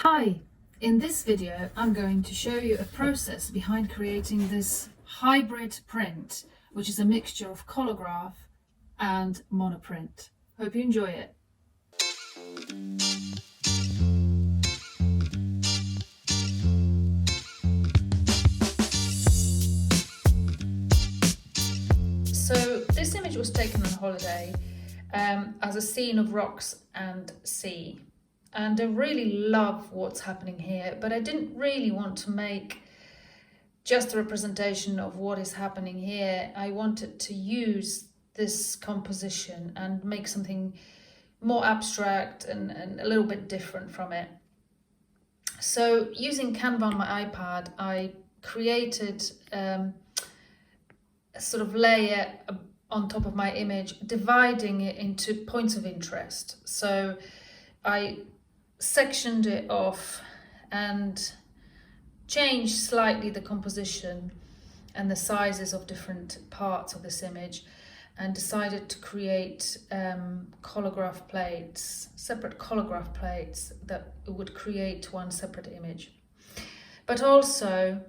Hi, in this video I'm going to show you a process behind creating this hybrid print, which is a mixture of Collagraph and Monoprint. Hope you enjoy it. So this image was taken on holiday as a scene of rocks and sea. And I really love what's happening here, but I didn't really want to make just a representation of what is happening here. I wanted to use this composition and make something more abstract and a little bit different from it. So using Canva on my iPad, I created a sort of layer on top of my image, dividing it into points of interest. So I sectioned it off and changed slightly the composition and the sizes of different parts of this image, and decided to create collagraph plates, separate collagraph plates that would create one separate image. But also,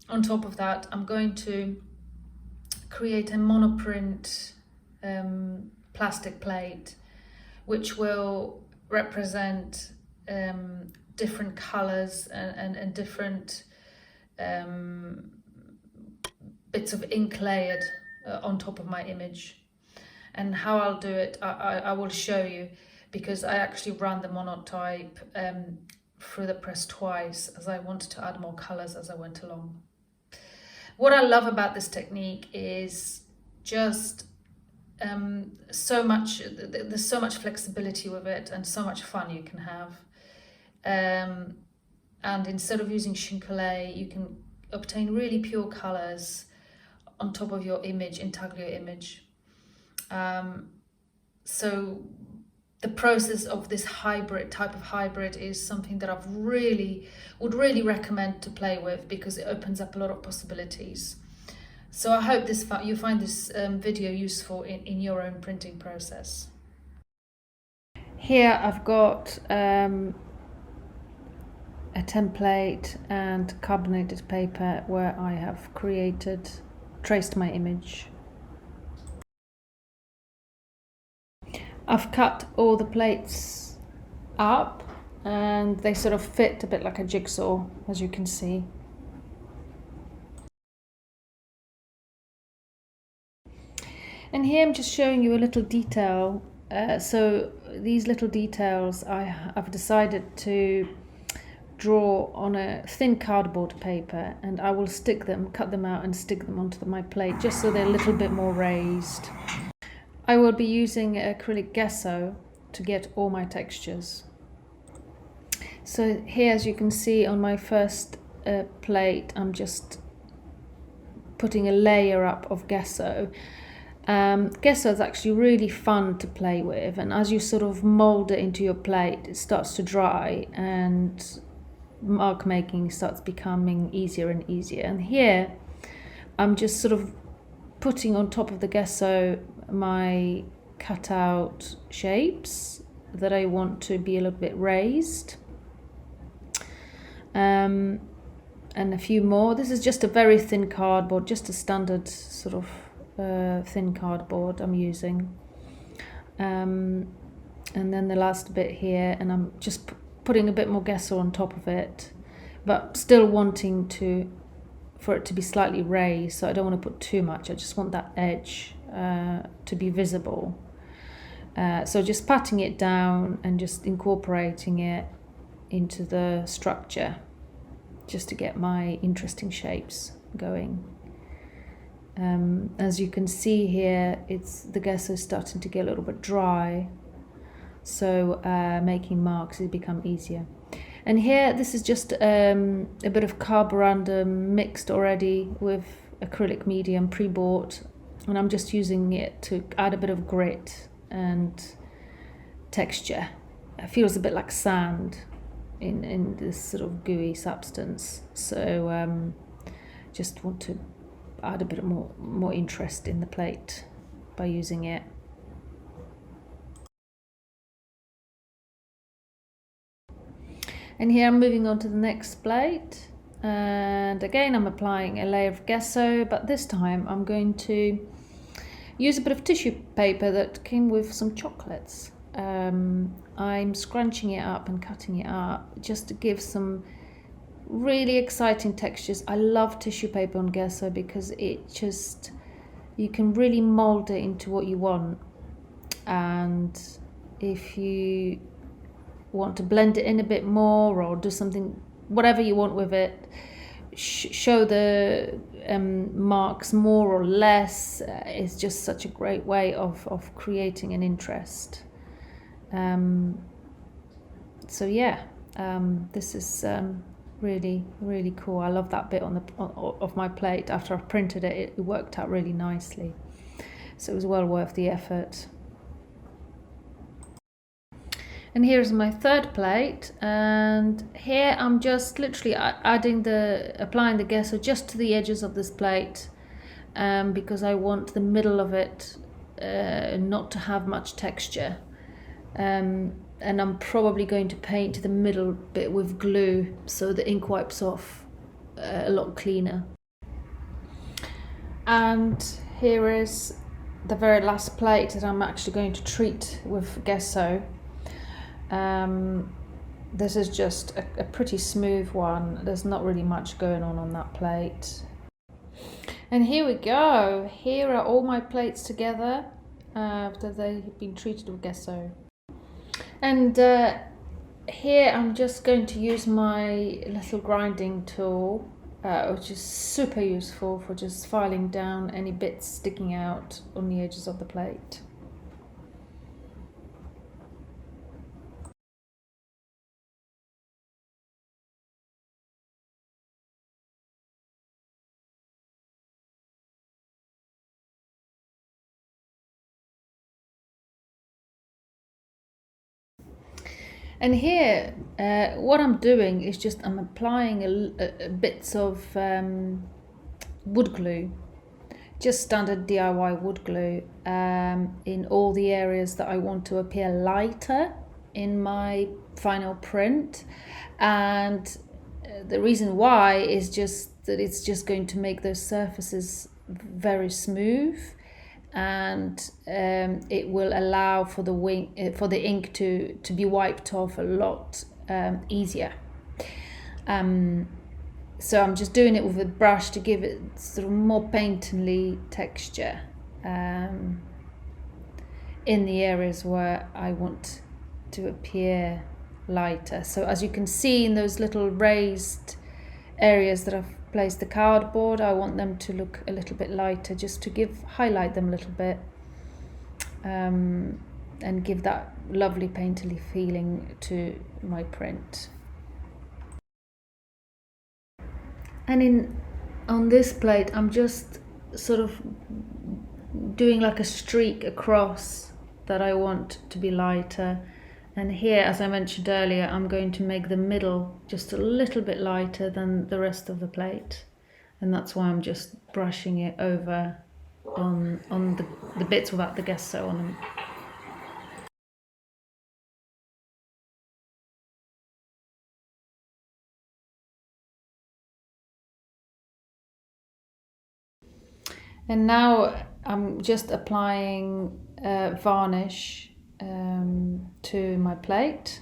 on top of that, I'm going to create a monoprint plastic plate, which will represent different colors and different bits of ink layered on top of my image. And how I'll do it, I will show you, because I actually ran the monotype through the press twice, as I wanted to add more colors as I went along. What I love about this technique is just there's so much flexibility with it and so much fun you can have. And instead of using Chincolet, you can obtain really pure colors on top of your image, Intaglio image. So the process of this type of hybrid is something that would really recommend to play with, because it opens up a lot of possibilities. So I hope you find this video useful in your own printing process. Here I've got a template and carbonated paper where I have traced my image. I've cut all the plates up and they sort of fit a bit like a jigsaw, as you can see. And here I'm just showing you a little detail. So these little details I've decided to draw on a thin cardboard paper, and I will cut them out and stick them onto my plate, just so they're a little bit more raised. I will be using acrylic gesso to get all my textures. So here, as you can see on my first plate, I'm just putting a layer up of gesso. Gesso is actually really fun to play with, and as you sort of mold it into your plate, it starts to dry and mark making starts becoming easier and easier. And here I'm just sort of putting on top of the gesso my cutout shapes that I want to be a little bit raised, and a few more. This is just a very thin cardboard, just a standard sort of thin cardboard I'm using, and then the last bit here, and I'm just putting a bit more gesso on top of it, but still wanting for it to be slightly raised, so I don't want to put too much. I just want that edge to be visible. So just patting it down and just incorporating it into the structure, just to get my interesting shapes going. As you can see here, the gesso is starting to get a little bit dry, so making marks has become easier. And here, this is just a bit of carborundum mixed already with acrylic medium pre-bought, and I'm just using it to add a bit of grit and texture. It feels a bit like sand in this sort of gooey substance, so just want to add a bit more interest in the plate by using it. And here I'm moving on to the next plate, and again I'm applying a layer of gesso, but this time I'm going to use a bit of tissue paper that came with some chocolates. I'm scrunching it up and cutting it up just to give some really exciting textures. I love tissue paper on gesso because you can really mold it into what you want, and if you want to blend it in a bit more or do something, whatever you want with it, show the marks more or less, is just such a great way of creating an interest. So yeah, this is really, really cool. I love that bit of my plate. After I've printed it, it worked out really nicely, so it was well worth the effort. And here's my third plate, and here I'm just literally applying the gesso just to the edges of this plate, because I want the middle of it not to have much texture, and I'm probably going to paint the middle bit with glue so the ink wipes off a lot cleaner. And here is the very last plate that I'm actually going to treat with gesso. This is just a pretty smooth one. There's not really much going on that plate. And here we go. Here are all my plates together after they've been treated with gesso. And here I'm just going to use my little grinding tool, which is super useful for just filing down any bits sticking out on the edges of the plate. And here, what I'm doing is just I'm applying bits of wood glue, just standard DIY wood glue, in all the areas that I want to appear lighter in my final print. And the reason why is just that it's just going to make those surfaces very smooth, and it will allow for the ink to be wiped off a lot easier. So I'm just doing it with a brush to give it sort of more painterly texture in the areas where I want to appear lighter. So as you can see in those little raised areas that I've placed the cardboard, I want them to look a little bit lighter, just to highlight them a little bit, and give that lovely painterly feeling to my print. And on this plate I'm just sort of doing like a streak across that I want to be lighter. And here, as I mentioned earlier, I'm going to make the middle just a little bit lighter than the rest of the plate. And that's why I'm just brushing it over on the bits without the gesso on them. And now I'm just applying varnish to my plate.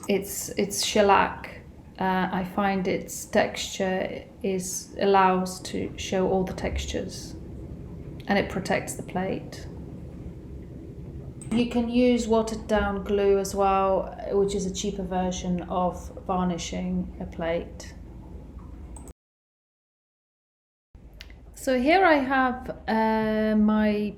It's shellac. I find its texture allows to show all the textures, and it protects the plate. You can use watered down glue as well, which is a cheaper version of varnishing a plate. So here I have my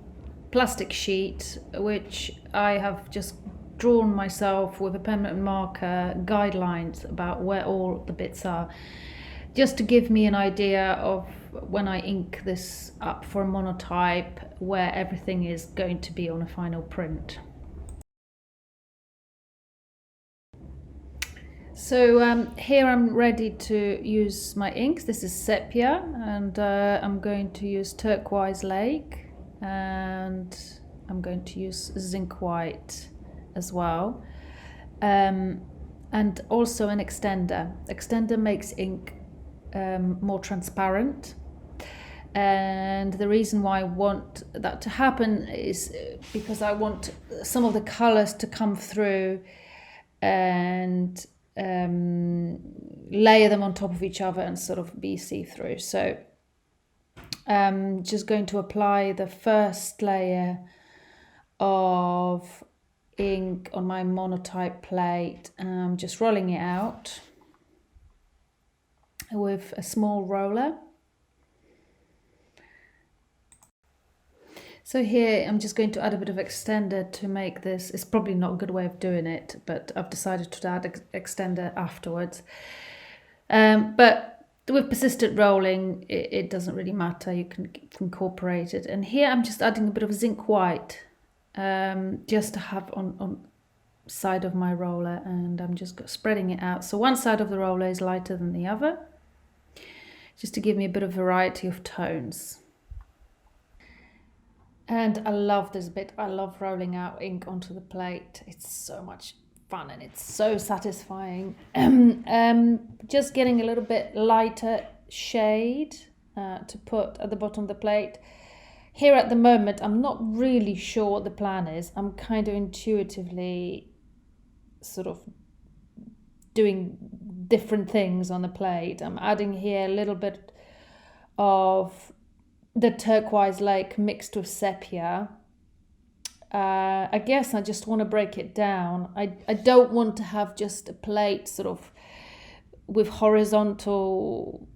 plastic sheet, which I have just drawn myself with a permanent marker guidelines about where all the bits are, just to give me an idea of when I ink this up for a monotype where everything is going to be on a final print. So here I'm ready to use my inks. This is sepia, and I'm going to use turquoise lake, and I'm going to use zinc white as well. and also an extender. Extender makes ink more transparent. And the reason why I want that to happen is because I want some of the colors to come through and layer them on top of each other and sort of be see-through. So I'm just going to apply the first layer of ink on my monotype plate. I'm just rolling it out with a small roller. So here I'm just going to add a bit of extender to make this. It's probably not a good way of doing it, but I've decided to add extender afterwards. But with persistent rolling, it doesn't really matter. You can incorporate it. And here I'm just adding a bit of zinc white, just to have on side of my roller, and I'm just spreading it out. So one side of the roller is lighter than the other, just to give me a bit of variety of tones. And I love this bit. I love rolling out ink onto the plate. It's so much fun and it's so satisfying. Just getting a little bit lighter shade to put at the bottom of the plate. Here at the moment, I'm not really sure what the plan is. I'm kind of intuitively sort of doing different things on the plate. I'm adding here a little bit of the turquoise lake mixed with sepia. I guess I just want to break it down. I don't want to have just a plate sort of with horizontal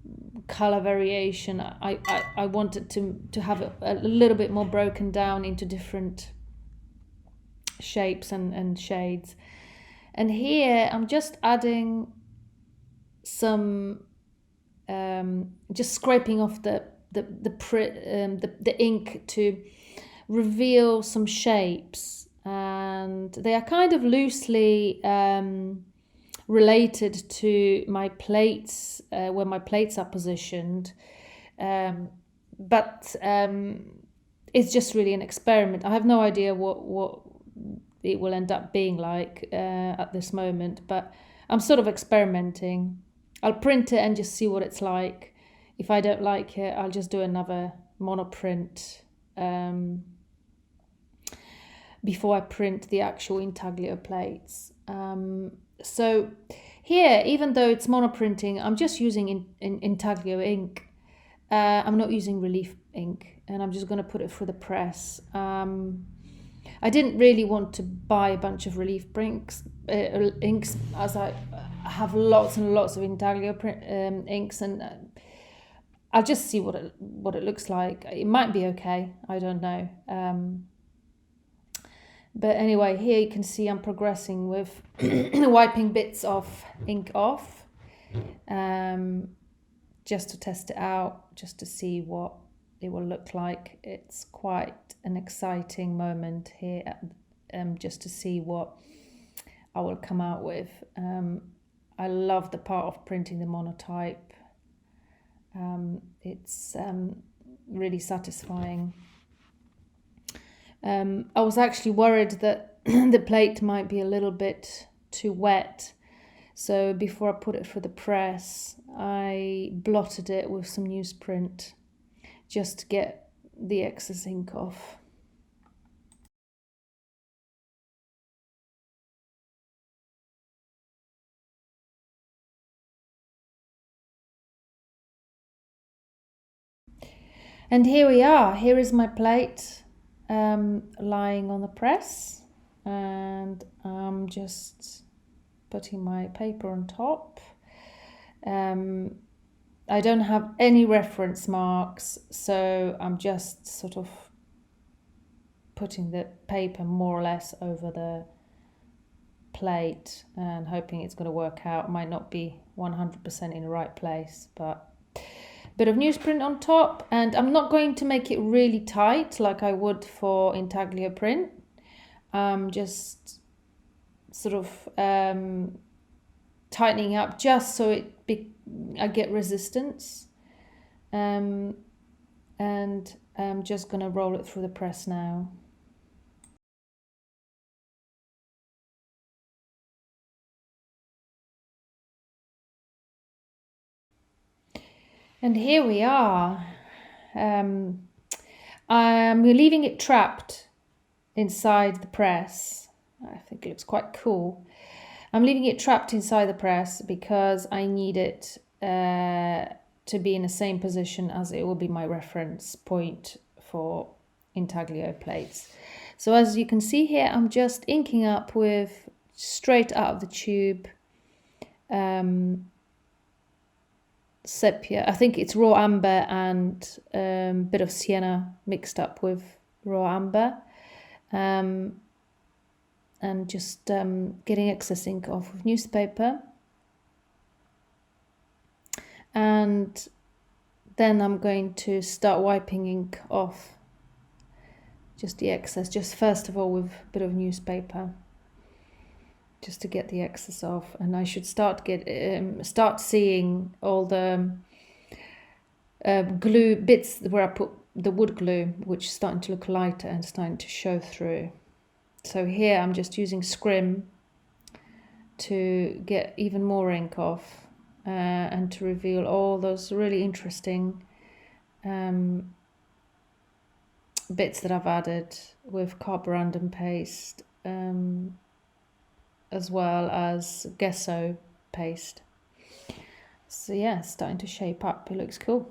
color variation. I want it to have a little bit more broken down into different shapes and shades. And here I'm just adding some, just scraping off the ink to reveal some shapes, and they are kind of loosely related to my plates, where my plates are positioned, but it's just really an experiment. I have no idea what it will end up being like at this moment, but I'm sort of experimenting. I'll print it and just see what it's like. If I don't like it, I'll just do another monoprint before I print the actual Intaglio plates. So here, even though it's monoprinting, I'm just using Intaglio ink. I'm not using relief ink, and I'm just going to put it through the press. I didn't really want to buy a bunch of relief inks, as I have lots and lots of Intaglio inks, and I'll just see what it looks like. It might be okay. I don't know. But anyway, here you can see I'm progressing with wiping bits of ink off, just to test it out, just to see what it will look like. It's quite an exciting moment here, just to see what I will come out with. I love the part of printing the monotype. It's really satisfying. I was actually worried that the plate might be a little bit too wet, so before I put it through the press, I blotted it with some newsprint just to get the excess ink off. And here we are. Here is my plate lying on the press, and I'm just putting my paper on top. I don't have any reference marks, so I'm just sort of putting the paper more or less over the plate and hoping it's going to work out. Might not be 100% in the right place, but bit of newsprint on top, and I'm not going to make it really tight like I would for Intaglio print. Just sort of tightening up just so I get resistance, and I'm just going to roll it through the press now. And here we are. I'm leaving it trapped inside the press. I think it looks quite cool. I'm leaving it trapped inside the press because I need it to be in the same position as it will be my reference point for Intaglio plates. So as you can see here, I'm just inking up with straight out of the tube sepia. I think it's raw amber and bit of sienna mixed up with raw amber. And just getting excess ink off of newspaper. And then I'm going to start wiping ink off just the excess, just first of all with a bit of newspaper, just to get the excess off. And I should start seeing all the glue bits where I put the wood glue, which is starting to look lighter and starting to show through. So here I'm just using scrim to get even more ink off and to reveal all those really interesting bits that I've added with carborundum paste, as well as gesso paste. So yeah, it's starting to shape up. It looks cool.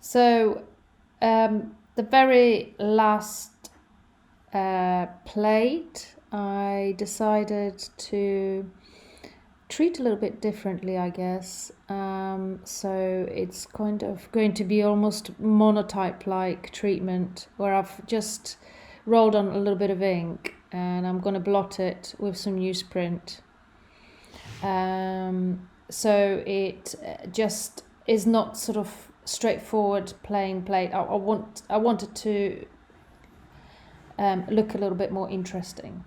So the very last plate, I decided to treat a little bit differently, I guess. So it's kind of going to be almost monotype-like treatment, where I've just rolled on a little bit of ink and I'm going to blot it with some newsprint. so it just is not sort of straightforward plain plate. I wanted to look a little bit more interesting.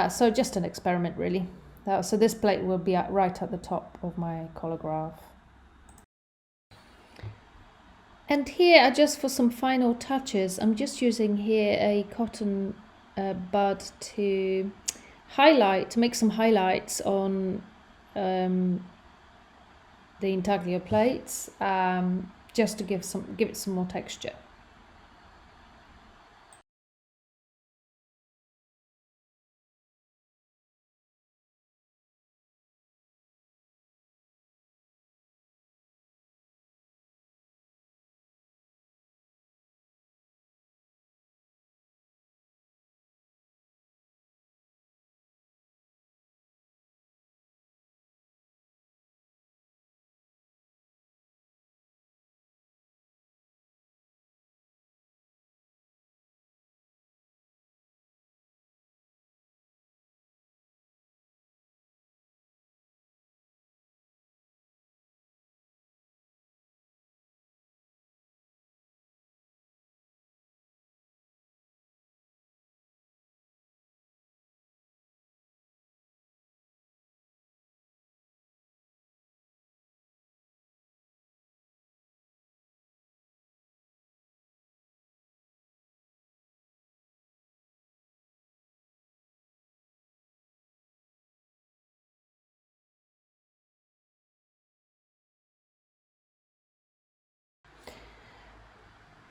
So just an experiment really. So this plate will be right at the top of my Collagraph. And here, just for some final touches, I'm just using here a cotton bud to make some highlights on the Intaglio plates, just to give it some more texture.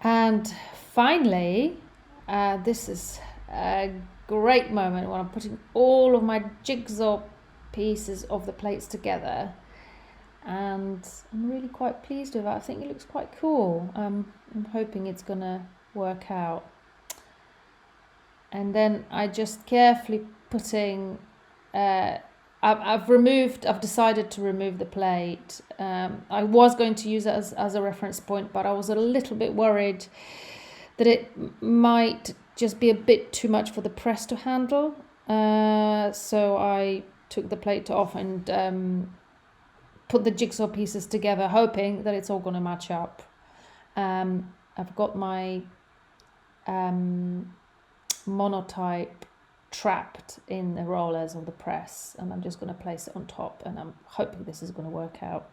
And finally, this is a great moment when I'm putting all of my jigsaw pieces of the plates together, and I'm really quite pleased with it. I think it looks quite cool. I'm hoping it's gonna work out. And then I just carefully putting I've decided to remove the plate. I was going to use it as a reference point, but I was a little bit worried that it might just be a bit too much for the press to handle. So I took the plate off and put the jigsaw pieces together, hoping that it's all going to match up. I've got my monotype trapped in the rollers of the press, and I'm just going to place it on top, and I'm hoping this is going to work out.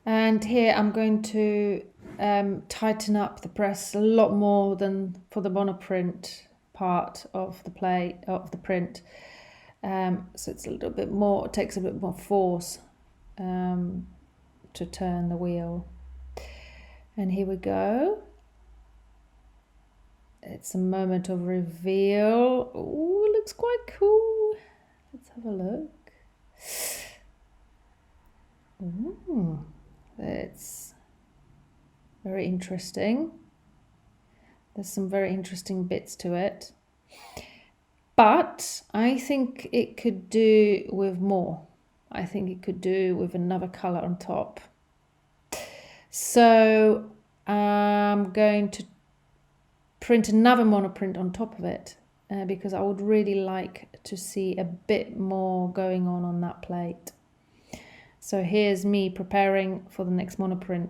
And here I'm going to tighten up the press a lot more than for the Monoprint part of the print. So it's a little bit more, it takes a bit more force to turn the wheel. And here we go. It's a moment of reveal. Oh, it looks quite cool. Let's have a look. Ooh, it's very interesting. There's some very interesting bits to it. But I think it could do with more. I think it could do with another color on top. So I'm going to print another monoprint on top of it because I would really like to see a bit more going on that plate. So here's me preparing for the next monoprint.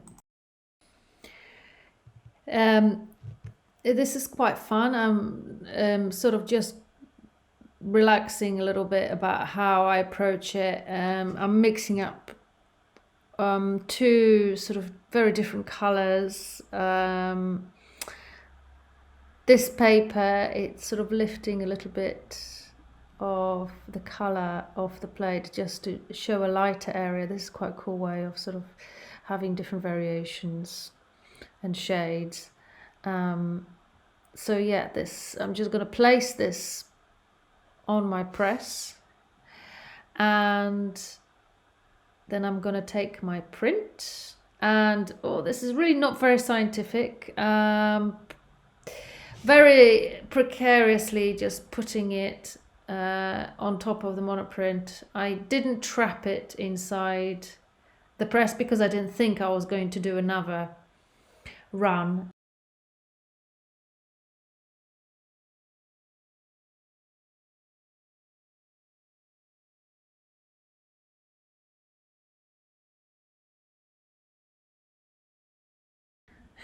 This is quite fun. I'm sort of just relaxing a little bit about how I approach it. I'm mixing up two sort of very different colors. This paper, it's sort of lifting a little bit of the color of the plate just to show a lighter area. This is quite a cool way of sort of having different variations and shades. So yeah, I'm just going to place this on my press, and then I'm going to take my print and, oh, this is really not very scientific. Very precariously just putting it on top of the Monoprint. I didn't trap it inside the press because I didn't think I was going to do another run.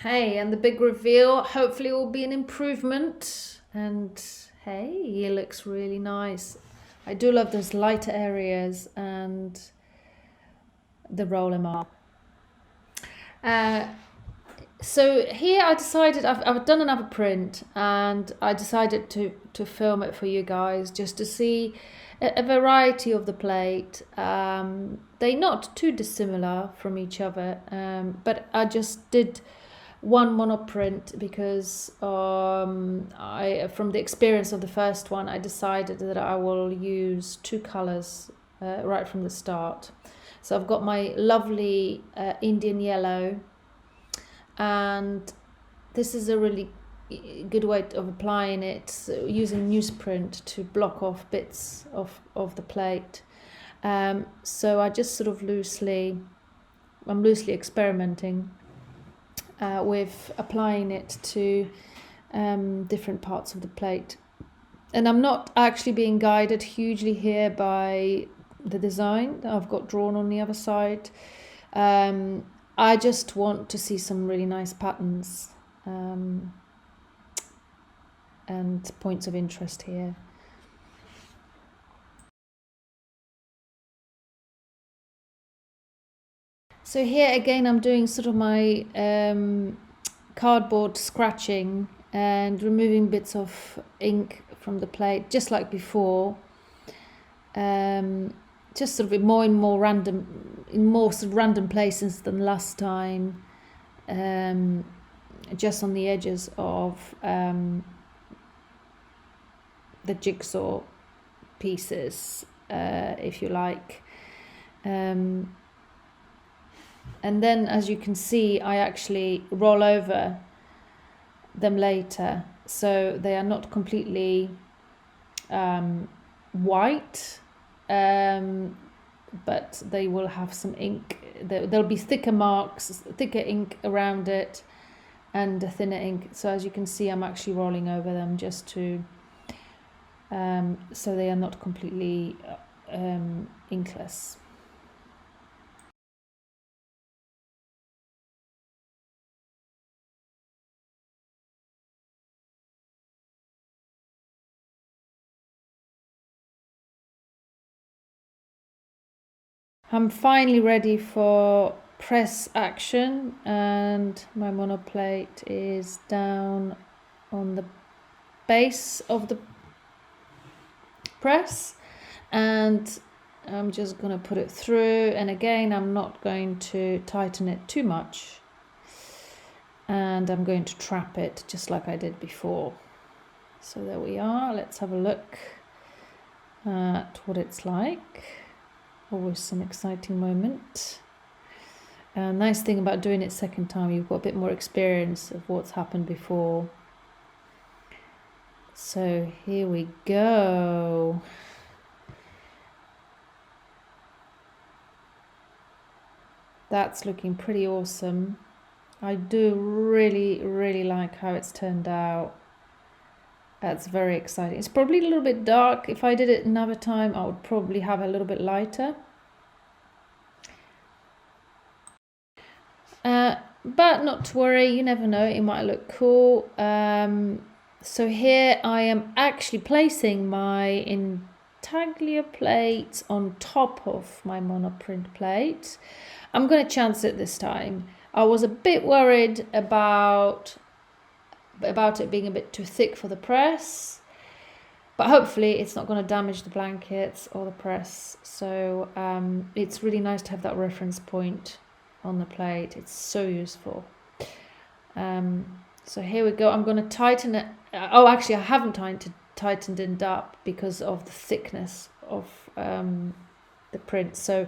Hey, and the big reveal hopefully will be an improvement. And hey, it looks really nice. I do love those lighter areas and the roller mark. So here I decided, I've done another print and I decided to film it for you guys just to see a variety of the plate. They're not too dissimilar from each other, but I just did one monoprint because from the experience of the first one, I decided that I will use two colors right from the start. So I've got my lovely Indian yellow, and this is a really good way of applying it, so using newsprint to block off bits of the plate. So I just sort of I'm loosely experimenting with applying it to different parts of the plate. And I'm not actually being guided hugely here by the design that I've got drawn on the other side. I just want to see some really nice patterns and points of interest here. So here again, I'm doing sort of my cardboard scratching and removing bits of ink from the plate, just like before. Just sort of in more sort of random places than last time. Just on the edges of the jigsaw pieces, if you like. And then, as you can see, I actually roll over them later, so they are not completely white, but they will have some ink. There'll be thicker marks, thicker ink around it, and a thinner ink. So as you can see, I'm actually rolling over them just to so they are not completely inkless. I'm finally ready for press action, and my monoplate is down on the base of the press, and I'm just going to put it through. And again, I'm not going to tighten it too much, and I'm going to trap it just like I did before. So there we are. Let's have a look at what it's like. Always some exciting moment. Nice thing about doing it second time, you've got a bit more experience of what's happened before. So here we go. That's looking pretty awesome. I do really like how it's turned out. That's very exciting. It's probably a little bit dark. If I did it another time, I would probably have a little bit lighter. But not to worry, you never know, it might look cool. So here I am actually placing my Intaglio plate on top of my monoprint plate. I'm going to chance it this time. I was a bit worried about it being a bit too thick for the press, but hopefully it's not going to damage the blankets or the press. So it's really nice to have that reference point on the plate. It's so useful. So here we go. I'm going to tighten it. Oh, actually I haven't tightened it up because of the thickness of the print. So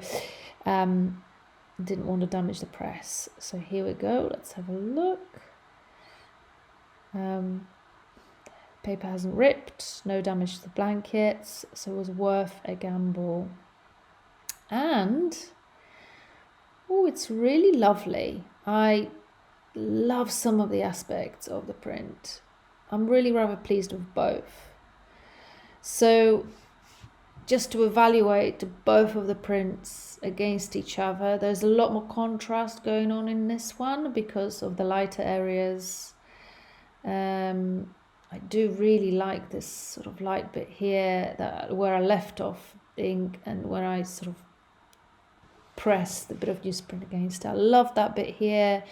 Didn't want to damage the press. So here we go, let's have a look. Paper hasn't ripped, no damage to the blankets, so it was worth a gamble. And oh, it's really lovely. I love some of the aspects of the print. I'm really rather pleased with both. So just to evaluate both of the prints against each other, there's a lot more contrast going on in this one because of the lighter areas. I do really like this sort of light bit here, that where I left off ink and where I sort of pressed the bit of newsprint against it. I love that bit here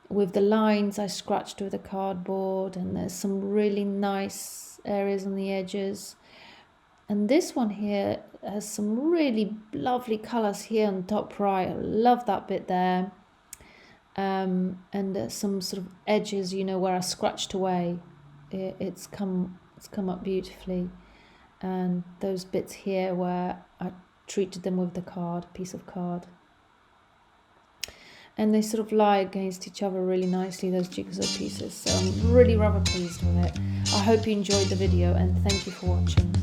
with the lines I scratched with the cardboard, and there's some really nice areas on the edges. And this one here has some really lovely colours here on top right. I love that bit there. And there's some sort of edges, you know, where I scratched away. It's come up beautifully. And those bits here where I treated them with the card, piece of card. And they sort of lie against each other really nicely, those jigsaw pieces. So I'm really rather pleased with it. I hope you enjoyed the video and thank you for watching.